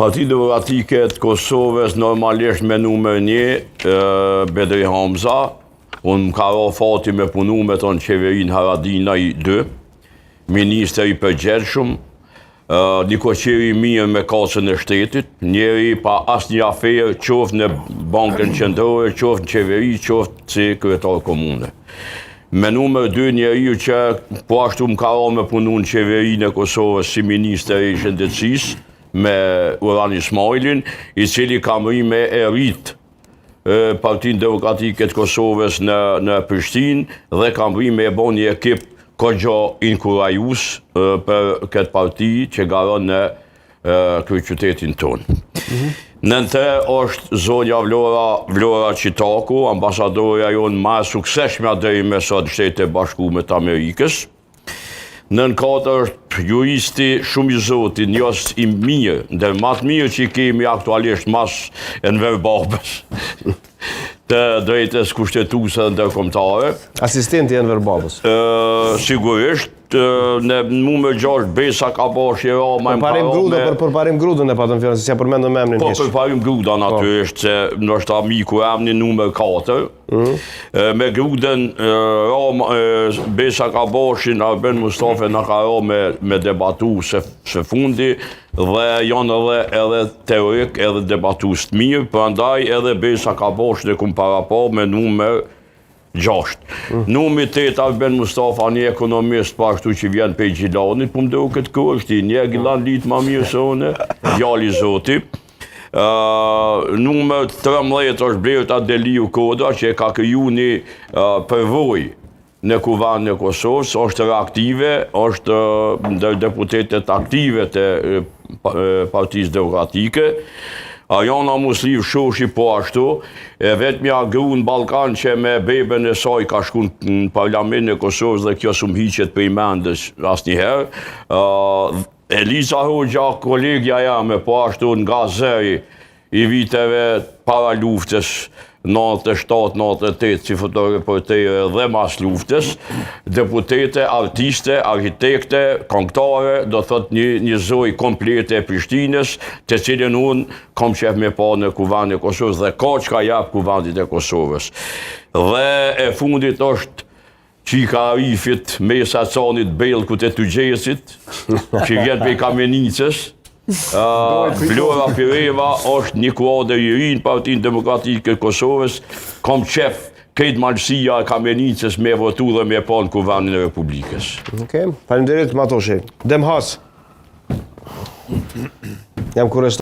Partia Demokratike të Kosovës normalisht me numër 1, Bedri Hamza, unë më ka ra fati me punu me të në qeverin Haradinaj 2, minister i përgjershëm, një koqeri mirë me kasën e shtetit, njeri pa asë një aferë, qoftë në bankën qendrore, qoftë në qeveri, qoftë si kryetar komune. Me numër 2 njeri që po ashtu më ka ra me punu në qeverinë e Kosovës si minister i shëndetësisë, me Uran Ismailin, i cili kam ri me e rrit Partinë Demokratike të Kosovës në Prishtinë dhe kam ri me e bo një ekip kogjo inkurajus për këtë parti që garon në kryeqytetin tonë. Nënte është zonja Vlora Qitaku, ambasadorja jonë ma sukseshme deri me sot Shtetet e Bashkuara të Amerikës. Nën 4 është juristi shumë i zotit, njës i mirë, ndër matë mirë që i kemi aktualisht mas Enver Babës, të drejtës kushtetuese dhe ndërkombëtare. Asistenti Enver Babës. Sigurisht, në numër 6 Besa Kabashi Rama Përparim Grudën e patën fjallën, se që përmendëm emrin njështë. Po, përparim Gruda natyrisht, se nështë amiku emni numër 4. Me Grudën Besa Kabashin, Arben Mustafa në ka ra me debatu se fundi dhe janë edhe teorik edhe debatus të mirë, përndaj edhe Besa Kabashin e kumë parapa me numër 6. Numri 8 Arben Mustafa, një ekonomist pashtu që vjen për Gjilanit, po më do këtë kërështi, një Gjilan litë ma mirë se une, djali zoti. Numër 13 është Blerta Deliu Koda, që e ka kriju një përvoj në Kuvendin e Kosovës, është reaktive, është ndër deputetet aktive të Partisë Demokratike. Ajana Musliv Shoshi po ashtu, vetëmja gru në Balkan që me beben e saj ka shku në Parlamentin e Kosovës dhe kjo s'u hiqet për i mendës asnjëherë. Eliza Hoxha, kolegja jame, po ashtu nga zëri i viteve para luftës 97-98, si fotoreportere dhe mas luftës, deputete, artiste, arkitekte, këngëtare, do thot një zoj komplete e Prishtinës, të cilën unë kom qef me pa në Kuvendin e Kosovës dhe ka që ka jap Kuvendit e Kosovës. Dhe e fundit është Qika Arifit, Mesa Canit Belku të Tugjesit, që vjen për Kamenicës. Vlora Pireva është një kuadër i ri në Partinë Demokratike të Kosovës, kom qef këtë malësia e Kamenicës me votu dhe me pa në Kuvendin e Republikës. Faleminderit Matoshi. Demhas. Jam